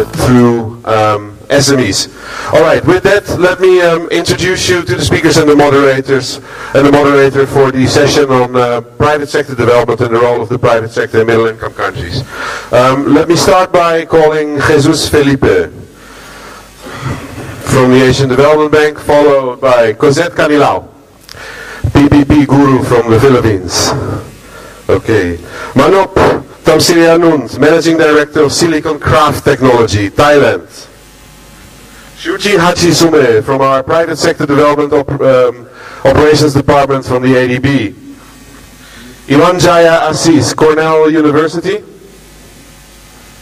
through SMEs. All right, with that, let me introduce you to the speakers and the moderators, and the moderator for the session on private sector development and the role of the private sector in middle-income countries. Let me start by calling Jesus Felipe from the Asian Development Bank, followed by Cosette Canilao, PPP guru from the Philippines. Okay, Manop Tamsirianund, Managing Director of Silicon Craft Technology, Thailand. Shuji Hachisume from our Private Sector Development Operations Department from the ADB. Iwan Azis, Cornell University.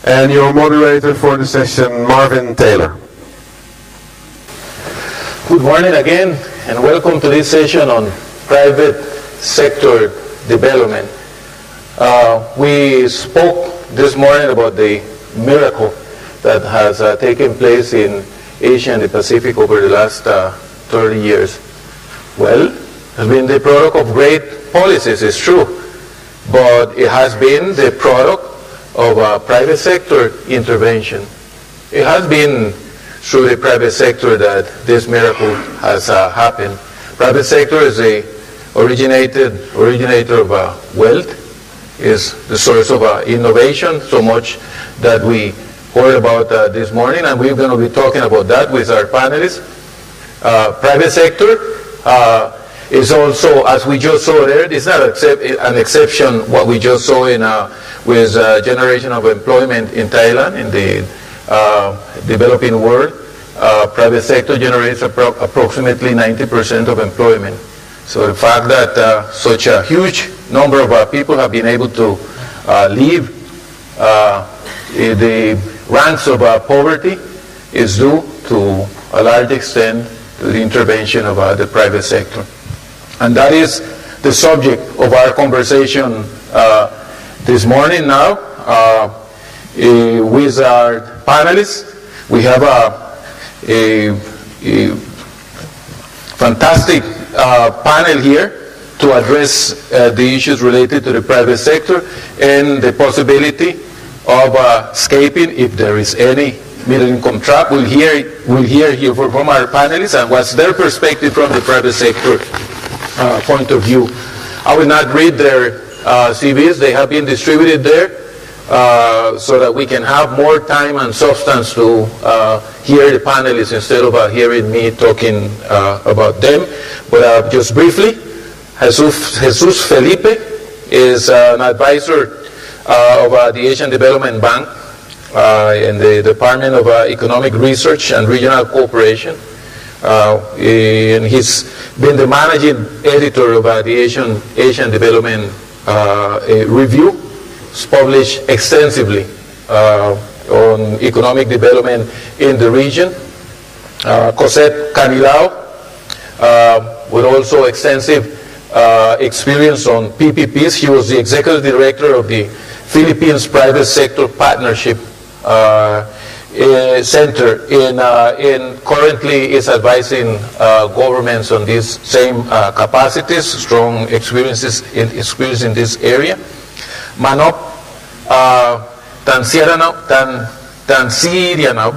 And your moderator for the session, Marvin Taylor. Good morning again, and welcome to this session on private sector development. We spoke this morning about the miracle that has taken place in Asia and the Pacific over the last 30 years. Well, it has been the product of great policies, it's true, but it has been the product of private sector intervention. It has been through the private sector that this miracle has happened. Private sector is the originator of wealth, is the source of innovation, so much that we heard about this morning, and we're going to be talking about that with our panelists. Private sector is also, as we just saw there, it's not an exception what we just saw in with generation of employment in Thailand, in the developing world. Private sector generates approximately 90% of employment. So the fact that such a huge number of people have been able to leave the ranks of poverty is due to a large extent to the intervention of the private sector. And that is the subject of our conversation this morning now. With our panelists, we have a fantastic panel here to address the issues related to the private sector and the possibility of escaping, if there is any, middle-income trap. We'll hear here from our panelists and what's their perspective from the private sector point of view. I will not read their CVs. They have been distributed there so that we can have more time and substance to hear the panelists instead of hearing me talking about them. But just briefly, Jesus Felipe is an advisor of the Asian Development Bank in the Department of Economic Research and Regional Cooperation. And he's been the managing editor of the Asian Development Review. It's published extensively on economic development in the region. Cosette Canilao with also extensive experience on PPPs. He was the executive director of the Philippines Private Sector Partnership Center, and currently is advising governments on these same capacities, strong experience in this area. Manop Tansirianab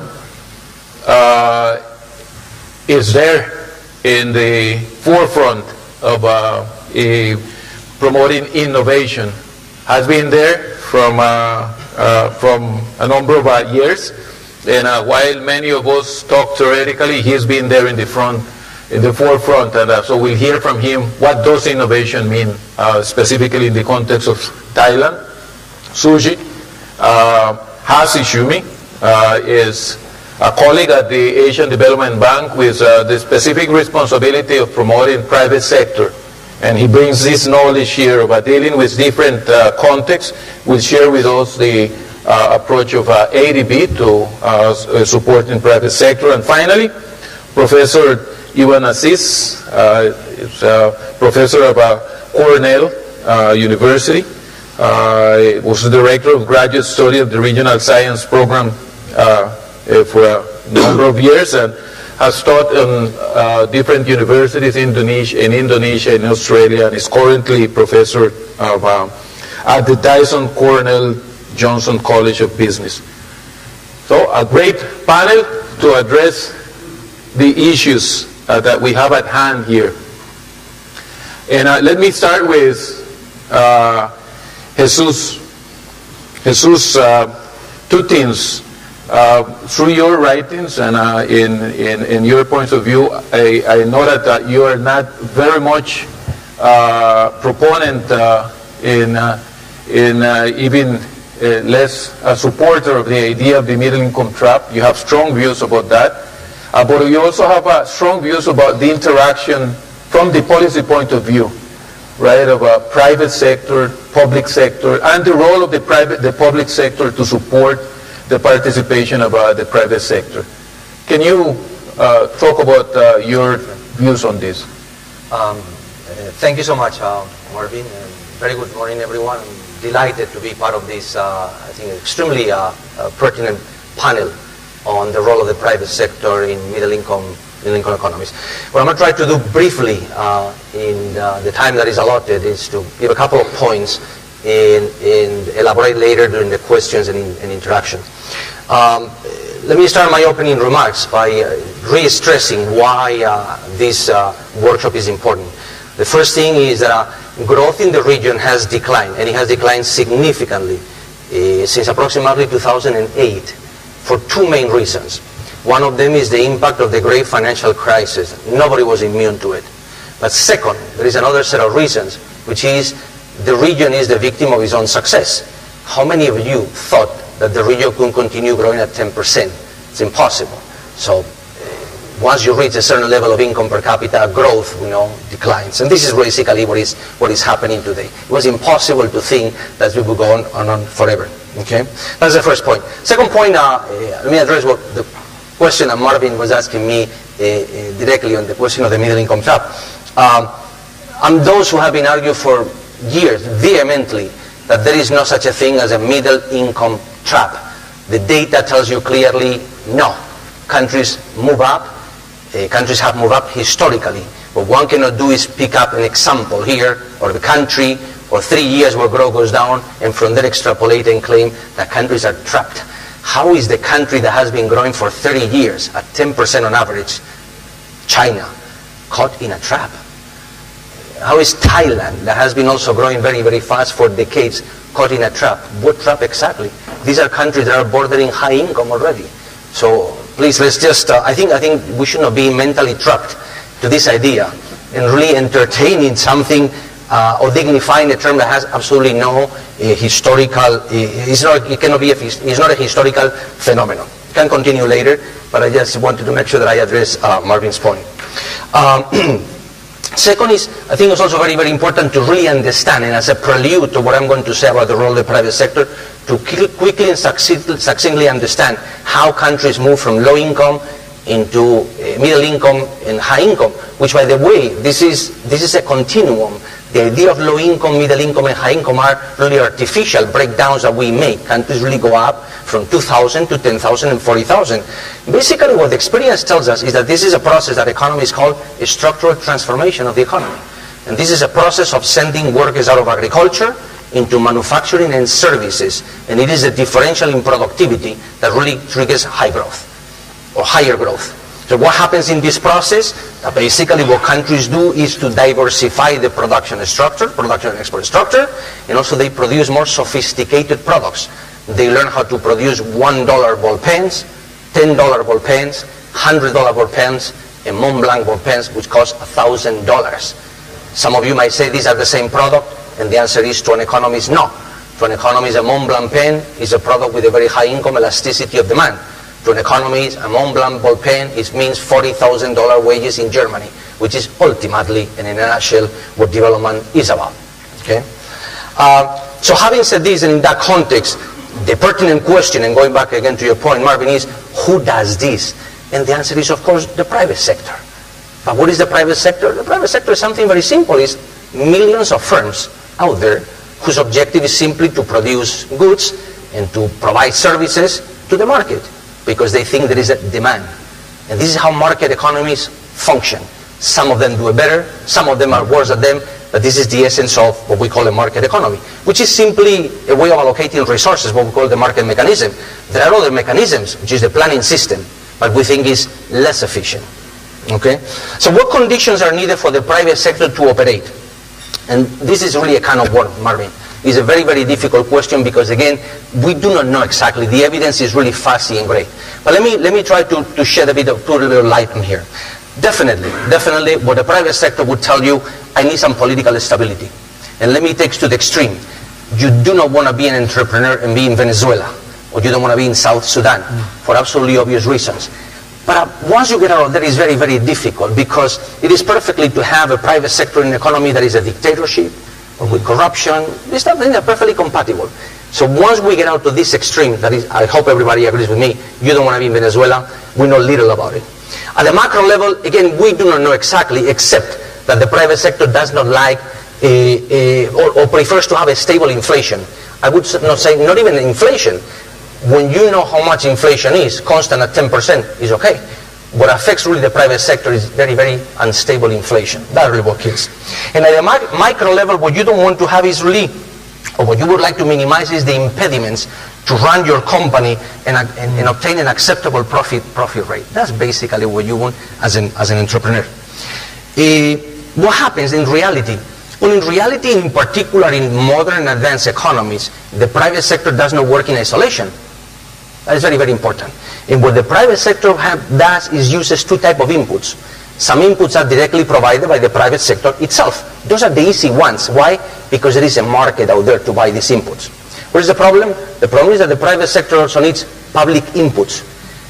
is there in the forefront of promoting innovation. Has been there from a number of years, and while many of us talk theoretically, he's been there in the forefront, and so we'll hear from him what does innovation mean, specifically in the context of Thailand. Suji Hasishumi is a colleague at the Asian Development Bank with the specific responsibility of promoting private sector. And he brings this knowledge here about dealing with different contexts. Will share with us the approach of ADB to supporting private sector. And finally, Professor Iwan Azis is a professor of Cornell University. Was the director of graduate study of the Regional Science Program for a number of years, and has taught in different universities in Indonesia and Australia, and is currently professor of, at the Dyson Cornell Johnson College of Business. So a great panel to address the issues that we have at hand here. And let me start with Jesus. Jesus, two things. Through your writings and in your points of view, I know that you are not very much proponent in even less a supporter of the idea of the middle income trap. You have strong views about that. But you also have strong views about the interaction from the policy point of view, right, of a private sector, public sector, and the role of the public sector to support the participation of the private sector. Can you talk about your views on this? Thank you so much, Marvin. Very good morning, everyone. I'm delighted to be part of this, I think, extremely pertinent panel on the role of the private sector in middle-income economies. What I'm going to try to do briefly in the time that is allotted is to give a couple of points and elaborate later during the questions and interaction. Let me start my opening remarks by re-stressing why this workshop is important. The first thing is that growth in the region has declined, and it has declined significantly since approximately 2008 for two main reasons. One of them is the impact of the great financial crisis. Nobody was immune to it. But second, there is another set of reasons, which is the region is the victim of its own success. How many of you thought that the region could continue growing at 10%? It's impossible. So once you reach a certain level of income per capita, growth, declines. And this is basically what is happening today. It was impossible to think that we would go on forever. Okay, that's the first point. Second point, let me address what the question that Marvin was asking me directly on the question of the middle income trap. I'm those who have been arguing for years vehemently that there is no such a thing as a middle income trap. The data tells you clearly no. Countries move up. Countries have moved up historically. What one cannot do is pick up an example here or the country or 3 years where growth goes down and from there extrapolate and claim that countries are trapped. How is the country that has been growing for 30 years at 10% on average, China, caught in a trap? How is Thailand, that has been also growing very, very fast for decades, caught in a trap? What trap exactly? These are countries that are bordering high income already. So please, let's just, I think we should not be mentally trapped to this idea and really entertaining something or dignifying a term that has absolutely no historical, it's not a historical phenomenon. It can continue later, but I just wanted to make sure that I address Marvin's point. Second is, I think it's also very, very important to really understand, and as a prelude to what I'm going to say about the role of the private sector, to quickly and succinctly understand how countries move from low income into middle income and high income, which, by the way, this is a continuum. The idea of low income, middle income, and high income are really artificial breakdowns that we make. Countries really go up from 2,000 to 10,000 and 40,000. Basically, what the experience tells us is that this is a process that economists call a structural transformation of the economy. And this is a process of sending workers out of agriculture into manufacturing and services. And it is a differential in productivity that really triggers high growth or higher growth. So what happens in this process? Basically what countries do is to diversify the production structure, production and export structure, and also they produce more sophisticated products. They learn how to produce $1 ball pens, $10 ball pens, $100 ball pens, and Mont Blanc ball pens, which cost $1,000. Some of you might say these are the same product, and the answer is, to an economist, no. To an economist, a Mont Blanc pen is a product with a very high income elasticity of demand. To an economist, a Mont Blanc ball pen means $40,000 wages in Germany, which is ultimately, and in a nutshell, what development is about. Okay? So having said this, and in that context, the pertinent question, and going back again to your point, Marvin, is who does this? And the answer is, of course, the private sector. But what is the private sector? The private sector is something very simple. It's millions of firms out there whose objective is simply to produce goods and to provide services to the market, because they think there is a demand. And this is how market economies function. Some of them do it better, some of them are worse at them, that this is the essence of what we call a market economy, which is simply a way of allocating resources, what we call the market mechanism. There are other mechanisms, which is the planning system, but we think is less efficient. Okay? So what conditions are needed for the private sector to operate? And this is really a kind of work, Marvin. It's a very, very difficult question because, again, we do not know exactly. The evidence is really fuzzy and gray. But let me try to shed a little light on here. Definitely, what the private sector would tell you, I need some political stability. And let me take it to the extreme. You do not want to be an entrepreneur and be in Venezuela, or you don't want to be in South Sudan, for absolutely obvious reasons. But once you get out of there, it's very, very difficult, because it is perfectly to have a private sector in an economy that is a dictatorship, or with corruption. These things are perfectly compatible. So once we get out to this extreme, that is, I hope everybody agrees with me, you don't want to be in Venezuela, we know little about it. At the macro level, again, we do not know exactly, except that the private sector does not like or prefers to have a stable inflation. I would not say not even inflation. When you know how much inflation is, constant at 10% is okay. What affects really the private sector is very, very unstable inflation. That's really what kills. And at the micro level, what you don't want to have is really, or what you would like to minimize is the impediments to run your company and obtain an acceptable profit rate. That's basically what you want as an entrepreneur. What happens in reality? Well, in reality, in particular in modern advanced economies, the private sector does not work in isolation. That is very, very important. And what the private sector does is uses two types of inputs. Some inputs are directly provided by the private sector itself. Those are the easy ones. Why? Because there is a market out there to buy these inputs. What is the problem? The problem is that the private sector also needs public inputs.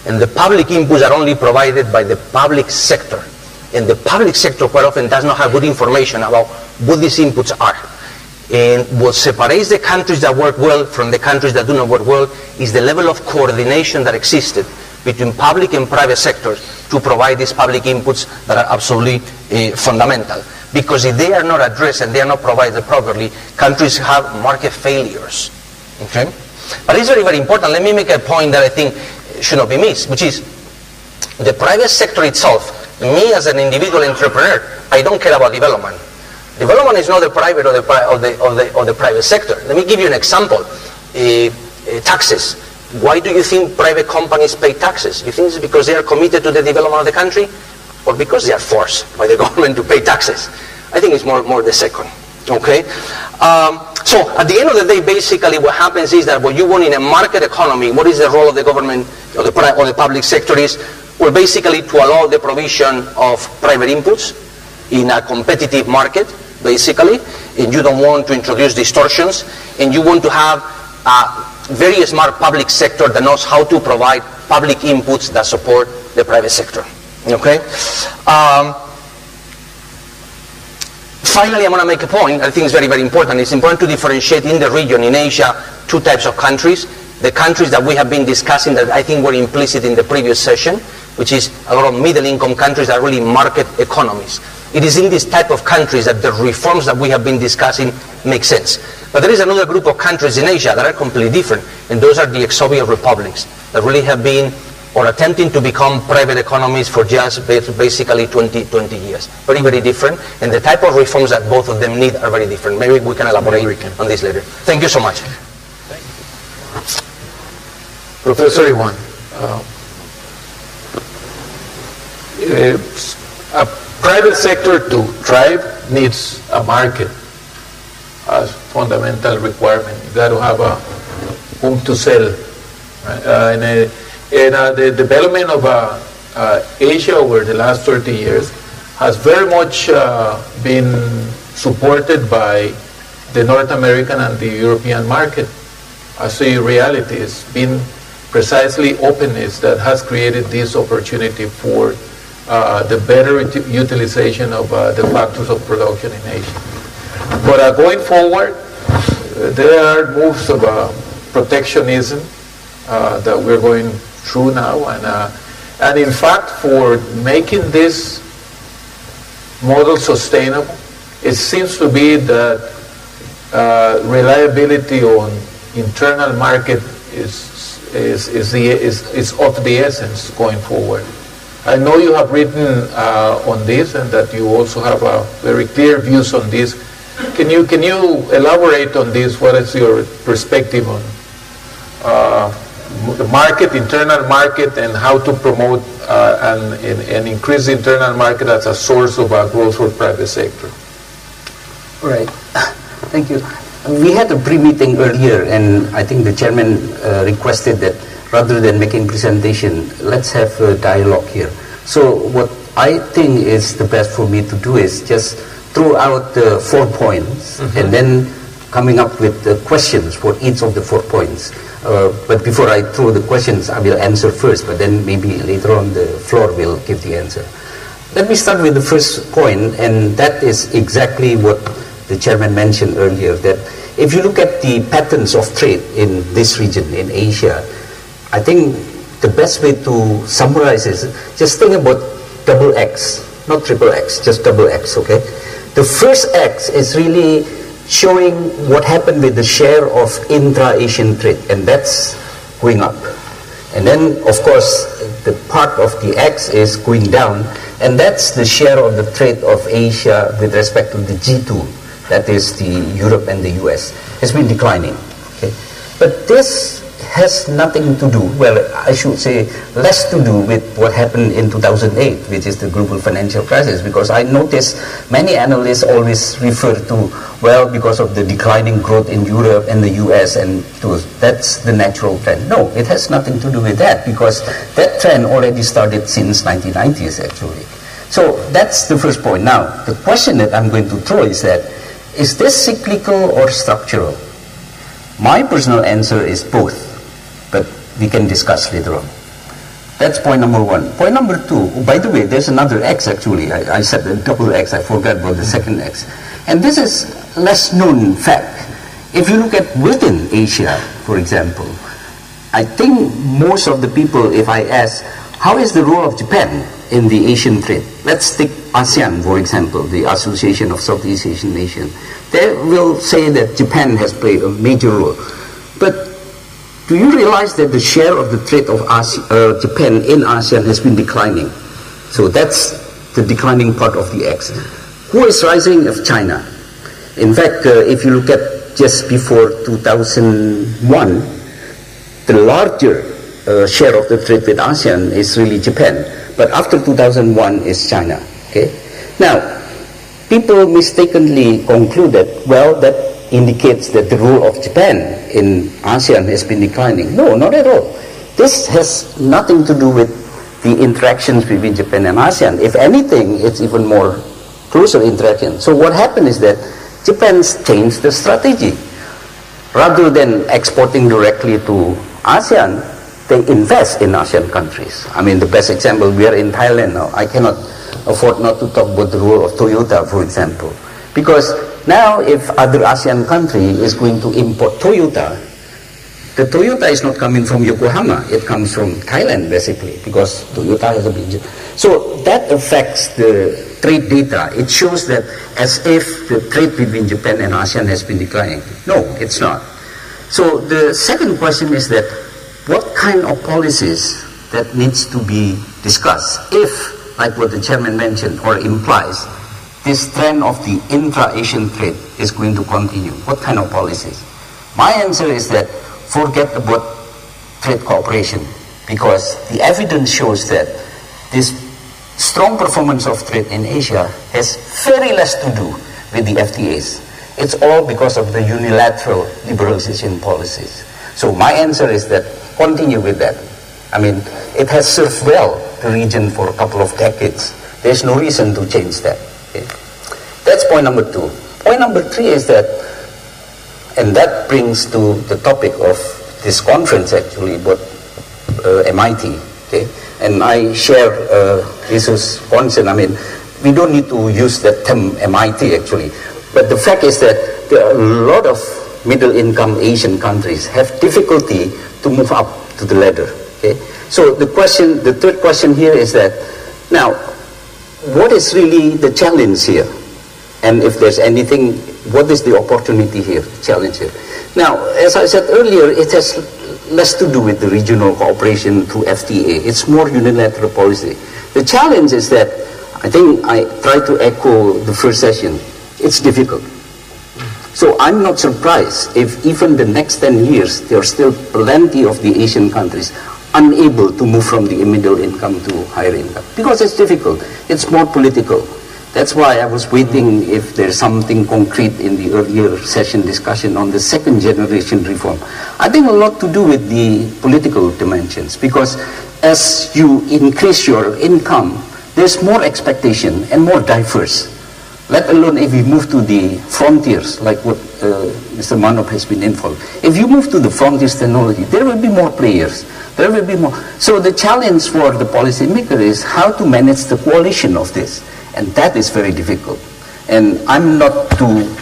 And the public inputs are only provided by the public sector. And the public sector quite often does not have good information about what these inputs are. And what separates the countries that work well from the countries that do not work well is the level of coordination that existed between public and private sectors to provide these public inputs that are absolutely fundamental. Because if they are not addressed and they are not provided properly, countries have market failures. Okay? But it's very, very important. Let me make a point that I think should not be missed, which is the private sector itself. Me as an individual entrepreneur, I don't care about development. Development is not the private or the private sector. Let me give you an example. Taxes. Why do you think private companies pay taxes? You think it's because they are committed to the development of the country, or because they are forced by the government to pay taxes? I think it's more the second. Okay. So at the end of the day, basically what happens is that what you want in a market economy, what is the role of the government or the public sector is, well, basically to allow the provision of private inputs in a competitive market, basically, and you don't want to introduce distortions, and you want to have a very smart public sector that knows how to provide public inputs that support the private sector. Okay? Finally, I'm going to make a point I think is very, very important. It's important to differentiate in the region, in Asia, two types of countries. The countries that we have been discussing that I think were implicit in the previous session, which is a lot of middle-income countries that are really market economies. It is in this type of countries that the reforms that we have been discussing make sense. But there is another group of countries in Asia that are completely different, and those are the ex-Soviet republics that really have been or attempting to become private economies for just basically 20 years. Very, very different, and the type of reforms that both of them need are very different. Maybe we can elaborate on this later. Thank you so much. Professor Iwan, a private sector to thrive needs a market as fundamental requirement. You got to have a home to sell. Right? The development of Asia over the last 30 years has very much been supported by the North American and the European market. As a reality, it's been precisely openness that has created this opportunity for the better utilization of the factors of production in Asia. But going forward, there are moves of protectionism that we're going through now, and in fact, for making this model sustainable, it seems to be that reliability on internal market is of the essence going forward. I know you have written on this, and that you also have very clear views on this, Can you elaborate on this? What is your perspective on the market, internal market, and how to promote and increase the internal market as a source of growth for private sector? All right. Thank you. We had a pre-meeting earlier, and I think the chairman requested that rather than making presentation, let's have a dialogue here. So what I think is the best for me to do is just throw out the 4 points, and then coming up with the questions for each of the 4 points. But before I throw the questions, I will answer first, but then maybe later on the floor will give the answer. Let me start with the first point, and that is exactly what the chairman mentioned earlier, that if you look at the patterns of trade in this region, in Asia, I think the best way to summarize is just think about double X, not triple X, just double X, okay? The first X is really showing what happened with the share of intra-Asian trade, and that's going up. And then, of course, the part of the X is going down, and that's the share of the trade of Asia with respect to the G2, that is the Europe and the US, has been declining. Okay? But this has nothing to do, well, I should say less to do with what happened in 2008, which is the global financial crisis, because I notice many analysts always refer to, well, because of the declining growth in Europe and the US, and that's the natural trend. No, it has nothing to do with that, because that trend already started since 1990s actually. So that's the first point. Now, the question that I'm going to throw is that, is this cyclical or structural? My personal answer is both, but we can discuss later on. That's point number 1. Point number 2, by the way, there's another X actually. I said the double X, I forgot about the second X. And this is less known fact. If you look at within Asia, for example, I think most of the people, if I ask, how is the role of Japan in the Asian trade? Let's take ASEAN, for example, the Association of Southeast Asian Nations. They will say that Japan has played a major role. But do you realize that the share of the trade of Japan in ASEAN has been declining? So that's the declining part of the X. Who is rising? Of China. In fact, if you look at just before 2001, the larger share of the trade with ASEAN is really Japan. But after 2001 is China. Okay? Now, people mistakenly conclude that, well, that indicates that the role of Japan in ASEAN has been declining. No, not at all. This has nothing to do with the interactions between Japan and ASEAN. If anything, it's even more closer interaction. So what happened is that Japan's changed the strategy. Rather than exporting directly to ASEAN, they invest in ASEAN countries. I mean, the best example, we are in Thailand now. I cannot afford not to talk about the role of Toyota, for example. Because now if other ASEAN country is going to import Toyota, the Toyota is not coming from Yokohama, it comes from Thailand basically, because Toyota has a big... So that affects the trade data. It shows that as if the trade between Japan and ASEAN has been declining. No, it's not. So the second question is that what kind of policies that needs to be discussed if, like what the chairman mentioned or implies, this trend of the intra-Asian trade is going to continue? What kind of policies? My answer is that forget about trade cooperation, because the evidence shows that this strong performance of trade in Asia has very less to do with the FTAs. It's all because of the unilateral liberalization policies. So my answer is that continue with that. I mean, it has served well the region for a couple of decades. There's no reason to change that. Okay? That's point number 2. Point number 3 is that, and that brings to the topic of this conference actually, about MIT. Okay? And I share Jesus' concern. I mean, we don't need to use that term MIT actually. But the fact is that there are a lot of middle-income Asian countries have difficulty to move up to the ladder. Okay? So the third question here is that, now, what is really the challenge here? And if there's anything, what is the opportunity here, challenge here? Now, as I said earlier, it has less to do with the regional cooperation through FTA. It's more unilateral policy. The challenge is that, I think I tried to echo the first session, it's difficult. So I'm not surprised if even the next 10 years, there are still plenty of the Asian countries unable to move from the middle income to higher income. Because it's difficult. It's more political. That's why I was waiting if there's something concrete in the earlier session discussion on the second generation reform. I think a lot to do with the political dimensions, because as you increase your income, there's more expectation and more diverse. Let alone if you move to the frontiers, like what Mr. Manop has been involved. If you move to the frontiers technology, there will be more players. There will be more. So the challenge for the policymaker is how to manage the coalition of this. And that is very difficult. And I'm not too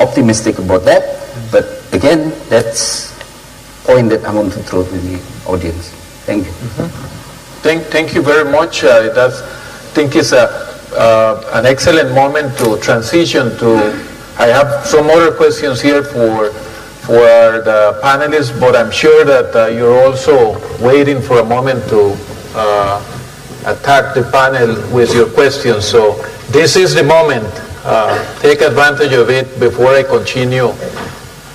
optimistic about that. But again, that's a point that I want to throw to the audience. Thank you. Thank you very much. I think it's an excellent moment to transition to. I have some other questions here for the panelists, but I'm sure that you're also waiting for a moment to attack the panel with your questions. So this is the moment. Take advantage of it before I continue.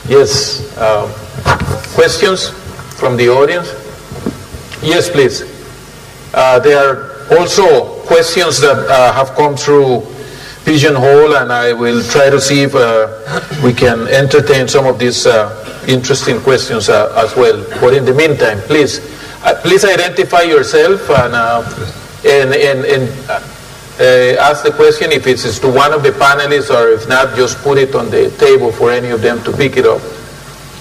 Yes, questions from the audience? Yes, please. There are also questions that have come through Pigeonhole, and I will try to see if we can entertain some of these interesting questions as well. But in the meantime, please identify yourself and ask the question if it's to one of the panelists, or if not, just put it on the table for any of them to pick it up.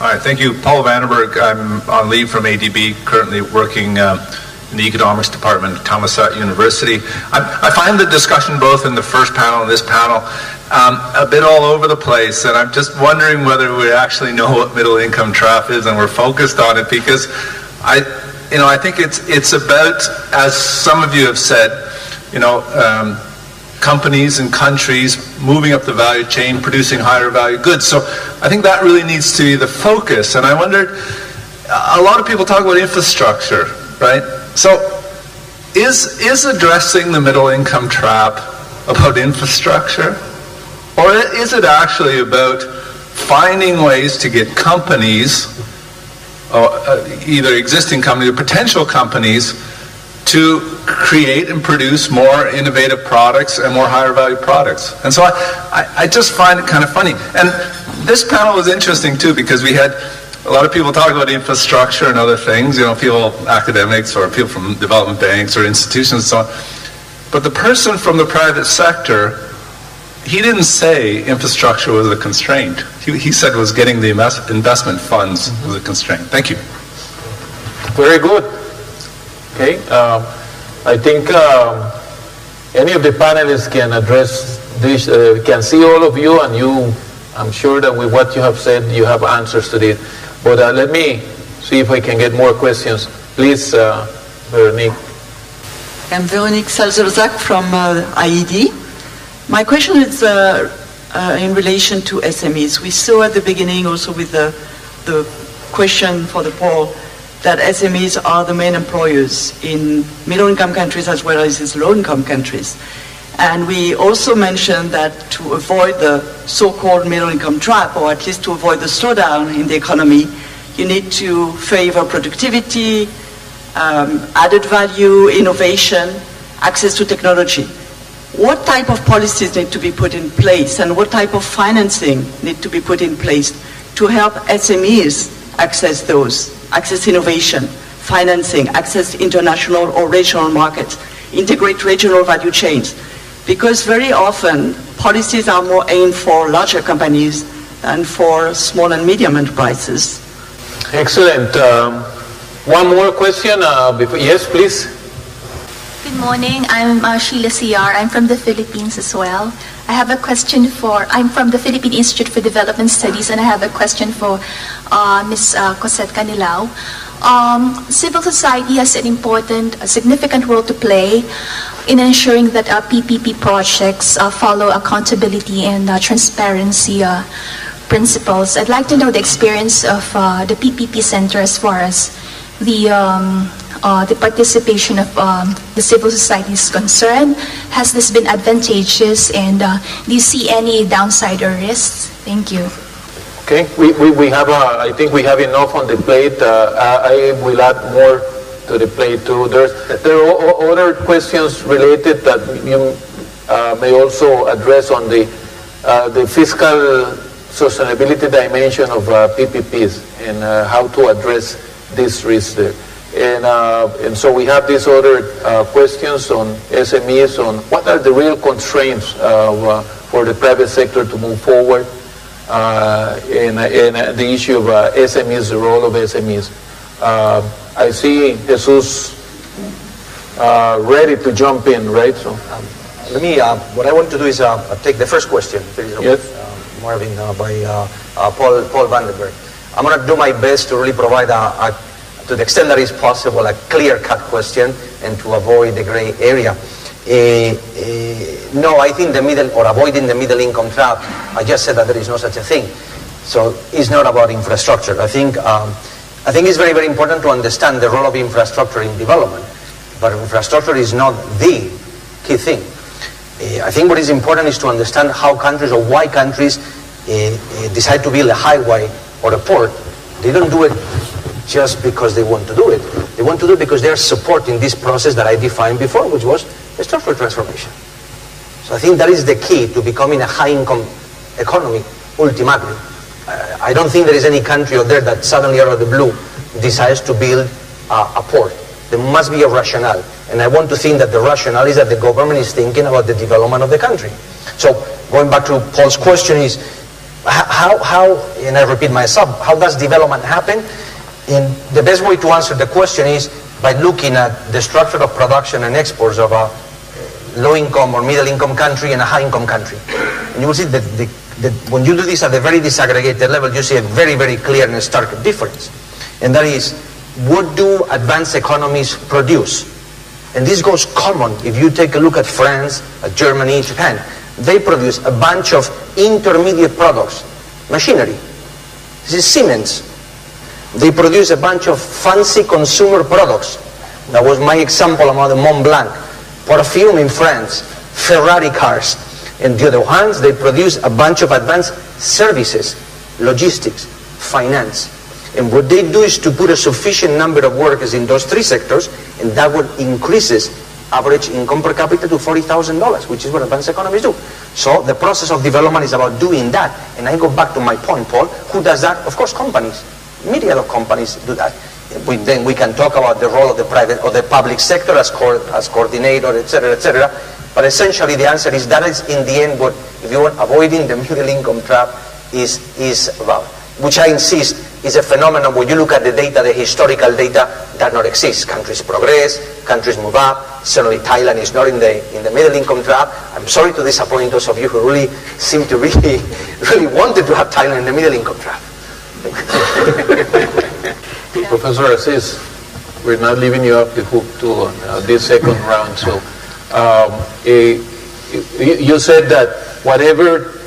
All right, thank you. Paul Vandenberg. I'm on leave from ADB, currently working in the economics department at Thammasat University. I find the discussion both in the first panel and this panel a bit all over the place, and I'm just wondering whether we actually know what middle income trap is and we're focused on it, because I think it's about, as some of you have said, companies and countries moving up the value chain, producing higher value goods. So I think that really needs to be the focus. And I wondered, a lot of people talk about infrastructure, right? So is addressing the middle income trap about infrastructure? Or is it actually about finding ways to get companies, either existing companies or potential companies, to create and produce more innovative products and more higher value products? And so I just find it kind of funny. And this panel was interesting too, because we had a lot of people talking about infrastructure and other things, people, academics or people from development banks or institutions and so on. But the person from the private sector, he didn't say infrastructure was a constraint. He said was getting the investment funds was a constraint. Thank you. Very good. Okay. I think any of the panelists can address this, can see all of you, and I'm sure that with what you have said, you have answers to this. But let me see if I can get more questions. Please, Veronique. I'm Veronique Salzerzak from IED. My question is in relation to SMEs. We saw at the beginning also with the question for the poll that SMEs are the main employers in middle-income countries as well as in low-income countries. And we also mentioned that to avoid the so-called middle-income trap, or at least to avoid the slowdown in the economy, you need to favor productivity, added value, innovation, access to technology. What type of policies need to be put in place, and what type of financing need to be put in place to help SMEs access those, access innovation, financing, access international or regional markets, integrate regional value chains? Because very often policies are more aimed for larger companies than for small and medium enterprises. Excellent. One more question. Yes, please. Good morning. I'm Sheila C.R. I'm from the Philippines as well. I have a question I'm from the Philippine Institute for Development Studies, and I have a question for Ms. Cosette Canilao. Civil society has a significant role to play in ensuring that PPP projects follow accountability and transparency principles. I'd like to know the experience of the PPP Center as far as the participation of the civil society is concerned. Has this been advantageous, and do you see any downside or risks? Thank you. Okay, we have, I think we have enough on the plate. I will add more to the plate too. There are other questions related that you may also address on the fiscal sustainability dimension of PPPs and how to address this risk there. And so we have these other questions on SMEs, on what are the real constraints for the private sector to move forward, and the issue of SMEs, the role of SMEs. I see Jesus ready to jump in, right? So let me, what I want to do is take the first question, if it is okay, yes. Marvin, by Paul Vandenberg. I'm going to do my best to really provide to the extent that is possible, a clear-cut question and to avoid the gray area. No, I think avoiding the middle income trap, I just said that there is no such a thing. So it's not about infrastructure. I think it's very, very important to understand the role of infrastructure in development, but infrastructure is not the key thing. I think what is important is to understand how countries or why countries decide to build a highway or a port. They don't do it just because they want to do it. They want to do it because they're supporting this process that I defined before, which was a structural transformation. So I think that is the key to becoming a high-income economy, ultimately. I don't think there is any country out there that suddenly out of the blue decides to build a port. There must be a rationale. And I want to think that the rationale is that the government is thinking about the development of the country. So going back to Paul's question is, how, and I repeat myself, how does development happen? And the best way to answer the question is by looking at the structure of production and exports of a low-income or middle-income country and a high-income country. And you will see that when you do this at a very disaggregated level, you see a very, very clear and stark difference. And that is, what do advanced economies produce? And this goes common. If you take a look at France, at Germany, Japan, they produce a bunch of intermediate products, machinery. This is Siemens. They produce a bunch of fancy consumer products. That was my example about the Mont Blanc. Perfume in France, Ferrari cars. And the other ones, they produce a bunch of advanced services, logistics, finance. And what they do is to put a sufficient number of workers in those three sectors, and that would increases average income per capita to $40,000, which is what advanced economies do. So the process of development is about doing that. And I go back to my point, Paul. Who does that? Of course, companies. Myriad of companies do that. Then we can talk about the role of the private or the public sector as coordinator, etc., etc. But essentially, the answer is that is in the end what, if you want, avoiding the middle income trap is about. Which I insist is a phenomenon when you look at the data, the historical data, that not exists. Countries progress, countries move up. Certainly Thailand is not in the middle income trap. I'm sorry to disappoint those of you who really seem to really wanted to have Thailand in the middle income trap. Professor Azis, we're not leaving you off the hook too on this second round. So you said that whatever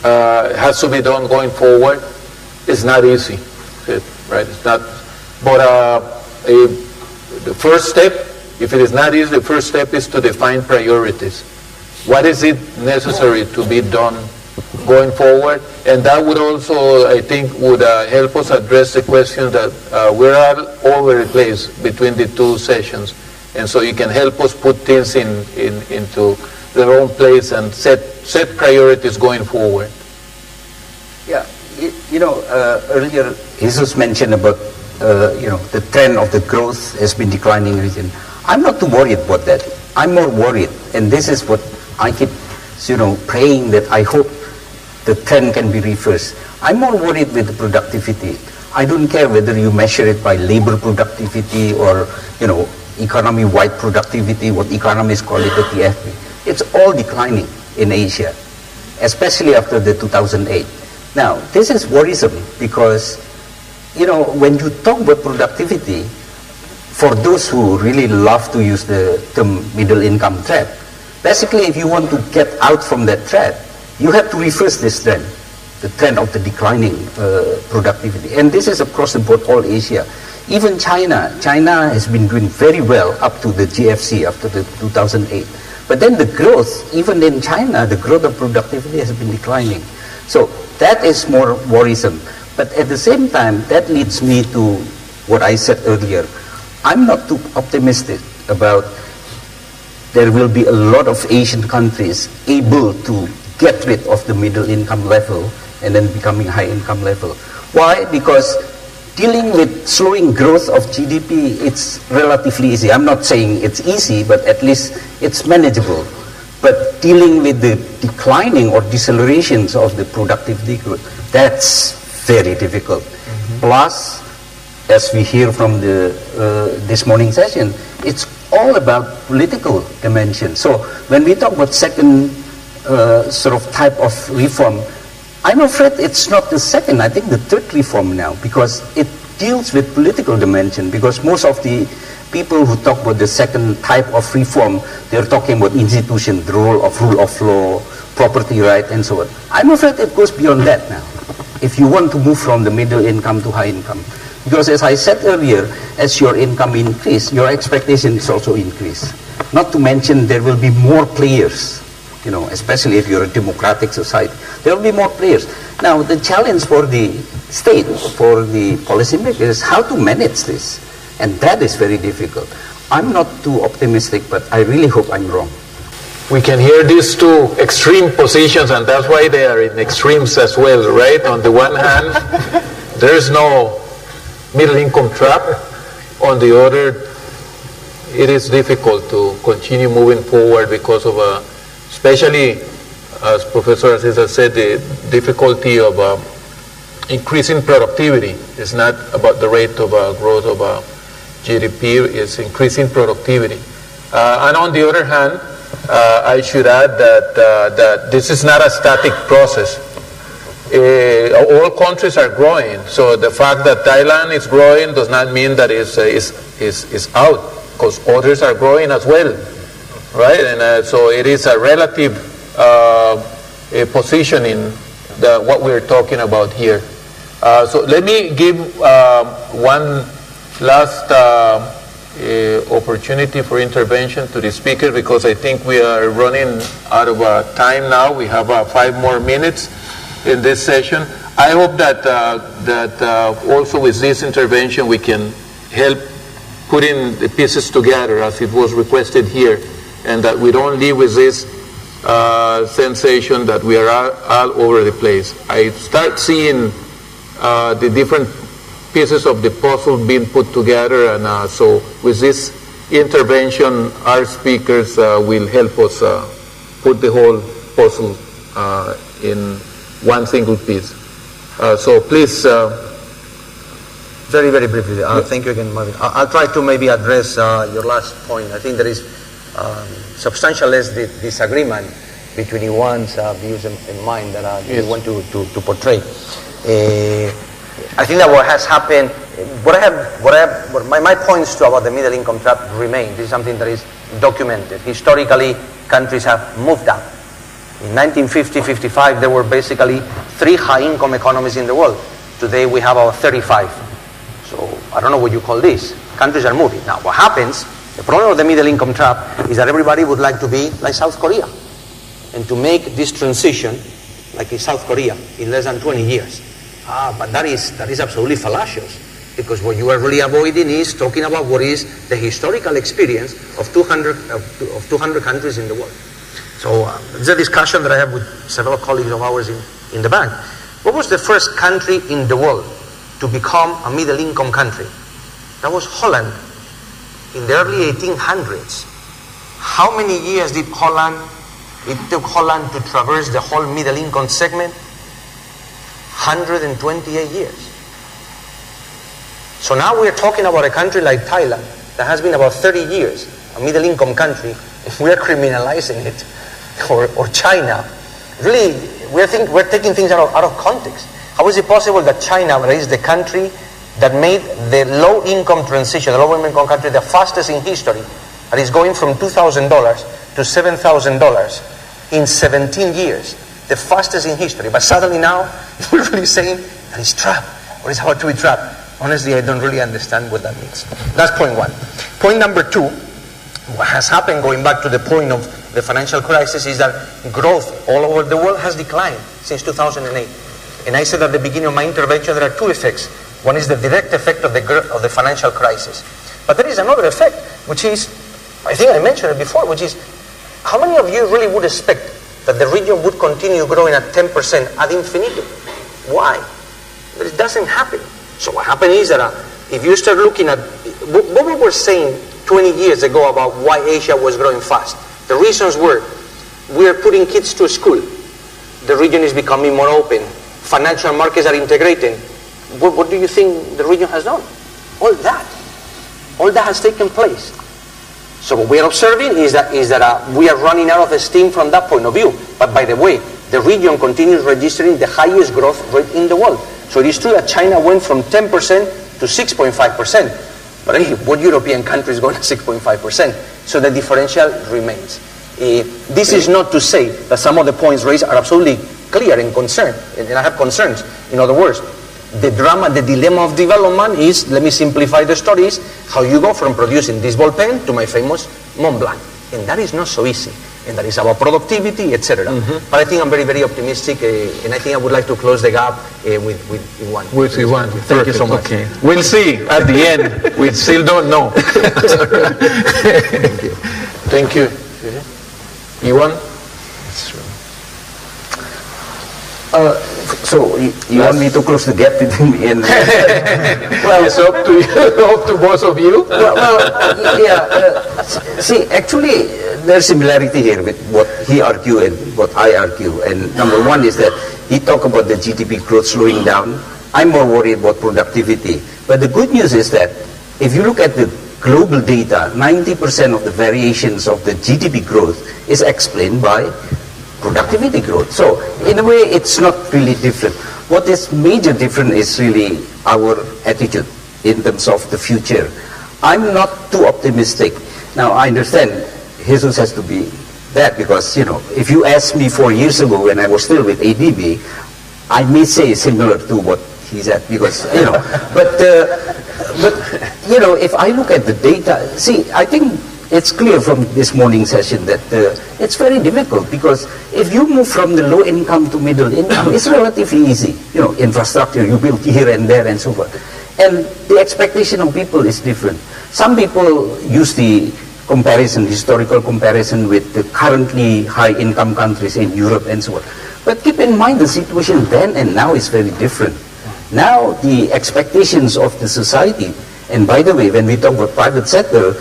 has to be done going forward is not easy, right? It's not. But the first step, if it is not easy, the first step is to define priorities. What is it necessary to be done going forward? And that would also, I think, would help us address the question that we're all over the place between the two sessions. And so you can help us put things into their own place and set priorities going forward. Yeah, earlier Jesus mentioned about, the trend of the growth has been declining region. I'm not too worried about that. I'm more worried, and this is what I keep, praying that I hope the trend can be reversed. I'm more worried with the productivity. I don't care whether you measure it by labor productivity or, economy-wide productivity, what economists call it the TFP. It's all declining in Asia, especially after the 2008. Now, this is worrisome because, when you talk about productivity, for those who really love to use the term middle income trap, basically if you want to get out from that trap, you have to reverse this trend, the trend of the declining productivity. And this is across the board, all Asia. Even China has been doing very well up to the GFC, after the 2008. But then the growth, even in China, the growth of productivity has been declining. So that is more worrisome. But at the same time, that leads me to what I said earlier. I'm not too optimistic about there will be a lot of Asian countries able to get rid of the middle income level and then becoming high income level. Why? Because dealing with slowing growth of GDP, it's relatively easy. I'm not saying it's easy, but at least it's manageable. But dealing with the declining or decelerations of the productivity growth, that's very difficult. Plus, as we hear from the this morning session, it's all about political dimension. So when we talk about second sort of type of reform, I'm afraid it's not the second, I think the third reform now, because it deals with political dimension, because most of the people who talk about the second type of reform, they're talking about institution, the role of law, property right, and so on. I'm afraid it goes beyond that now, if you want to move from the middle income to high income. Because as I said earlier, as your income increase, your expectation is also increase. Not to mention there will be more players, you know, especially if you're a democratic society. There will be more players. Now, the challenge for the state, for the policymakers, is how to manage this. And that is very difficult. I'm not too optimistic, but I really hope I'm wrong. We can hear these two extreme positions, and that's why they are in extremes as well, right? On the one hand, there's no middle income trap. On the other, it is difficult to continue moving forward because of, especially as Professor Azis has said, the difficulty of increasing productivity. It's not about the rate of growth of GDP, it's increasing productivity. And on the other hand, I should add that this is not a static process. All countries are growing, so the fact that Thailand is growing does not mean that it's out, because others are growing as well, right? And so it is a relative positioning what we're talking about here. So let me give one last opportunity for intervention to the speaker, because I think we are running out of time now. We have 5 more minutes in this session. I hope that also with this intervention we can help putting the pieces together as it was requested here, and that we don't leave with this sensation that we are all over the place. I start seeing the different pieces of the puzzle being put together, and so with this intervention our speakers will help us put the whole puzzle in one single piece. So please. Very, very briefly. Thank you again, Marvin. I'll try to maybe address your last point. I think there is substantial less disagreement between Iwan's views and mine that we want to portray. I think that what has happened, my points about the middle income trap remain. This is something that is documented. Historically, countries have moved up. In 1950-55, there were basically 3 high-income economies in the world. Today, we have about 35. So, I don't know what you call this. Countries are moving. Now, what happens, the problem of the middle-income trap is that everybody would like to be like South Korea and to make this transition, like in South Korea, in less than 20 years. But that is absolutely fallacious, because what you are really avoiding is talking about what is the historical experience of 200 countries in the world. So it's a discussion that I have with several colleagues of ours in the bank. What was the first country in the world to become a middle-income country? That was Holland in the early 1800s. How many years did it took Holland to traverse the whole middle-income segment? 128 years. So now we're talking about a country like Thailand that has been about 30 years, a middle-income country, if we're criminalizing it. Or China. Really, we're taking things out of context. How is it possible that China is the country that made the low-income transition, the low-income country, the fastest in history, that is going from $2,000 to $7,000 in 17 years, the fastest in history. But suddenly now, we're really saying that it's trapped, or it's about to be trapped. Honestly, I don't really understand what that means. That's point 1. Point number 2, what has happened, going back to the point of the financial crisis, is that growth all over the world has declined since 2008. And I said at the beginning of my intervention, there are two effects. One is the direct effect of the financial crisis. But there is another effect, which is, I think I mentioned it before, which is, how many of you really would expect that the region would continue growing at 10% ad infinitum? Why? But it doesn't happen. So what happened is that if you start looking at what we were saying 20 years ago about why Asia was growing fast, the reasons were, we are putting kids to school, the region is becoming more open, financial markets are integrating. What do you think the region has done? All that has taken place. So what we are observing is that we are running out of steam from that point of view. But by the way, the region continues registering the highest growth rate in the world. So it is true that China went from 10% to 6.5%. But what European country is going at 6.5%? So the differential remains. This is not to say that some of the points raised are absolutely clear and concerned, and I have concerns. In other words, the dilemma of development is, let me simplify the stories, how you go from producing this ball pen to my famous Mont Blanc. And that is not so easy. And that is about productivity, etc. But I think I'm very, very optimistic, and I think I would like to close the gap with Iwan. With Iwan. Thank you so much. Okay. We'll see at the end. We still don't know. Thank you. Iwan? So you want me to close the gap between me and... Well, it's up to you, up to both of you. See, actually, there's similarity here with what he argued and what I argue. And number one is that he talked about the GDP growth slowing down. I'm more worried about productivity. But the good news is that if you look at the global data, 90% of the variations of the GDP growth is explained by productivity growth. So in a way, it's not really different. What is major different is really our attitude in terms of the future. I'm not too optimistic. Now, I understand Jesus has to be that because, you know, if you asked me 4 years ago when I was still with ADB, I may say similar to what he said because, you know, but you know, if I look at the data, see, I think it's clear from this morning session that it's very difficult because if you move from the low income to middle income, it's relatively easy. You know, infrastructure you build here and there and so forth. And the expectation of people is different. Some people use the comparison, historical comparison with the currently high income countries in Europe and so on. But keep in mind the situation then and now is very different. Now the expectations of the society, and by the way, when we talk about private sector,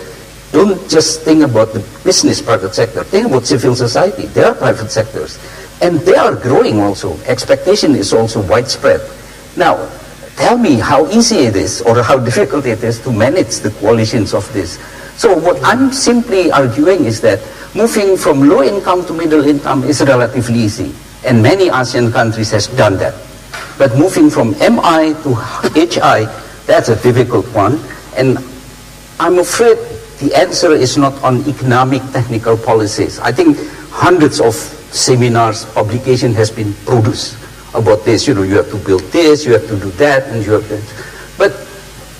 don't just think about the business private sector, think about civil society. There are private sectors, and they are growing also. Expectation is also widespread. Now, tell me how easy it is or how difficult it is to manage the coalitions of this. So what I'm simply arguing is that moving from low income to middle income is relatively easy, and many ASEAN countries has done that. But moving from MI to HI, that's a difficult one, and I'm afraid the answer is not on economic technical policies. I think hundreds of seminars, publication has been produced about this. You know, you have to build this, you have to do that, and you have to... But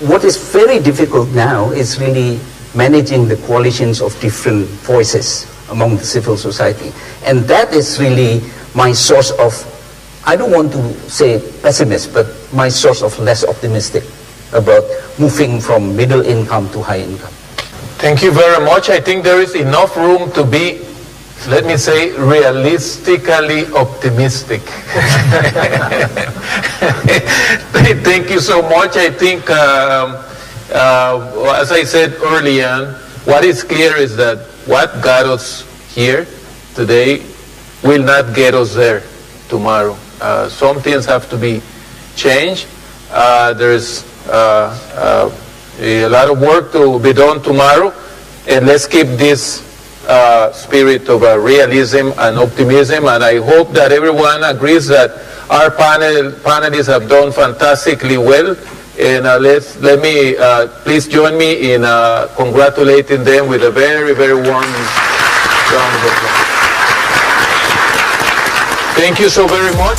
what is very difficult now is really managing the coalitions of different voices among the civil society. And that is really my source of, I don't want to say pessimist, but my source of less optimistic about moving from middle income to high income. Thank you very much. I think there is enough room to be, let me say, realistically optimistic. Thank you so much. I think, as I said earlier, what is clear is that what got us here today will not get us there tomorrow. Some things have to be changed. There's a lot of work to be done tomorrow, and let's keep this spirit of realism and optimism, and I hope that everyone agrees that our panelists have done fantastically well, and let me please join me in congratulating them with a very, very warm round of applause. Thank you so very much.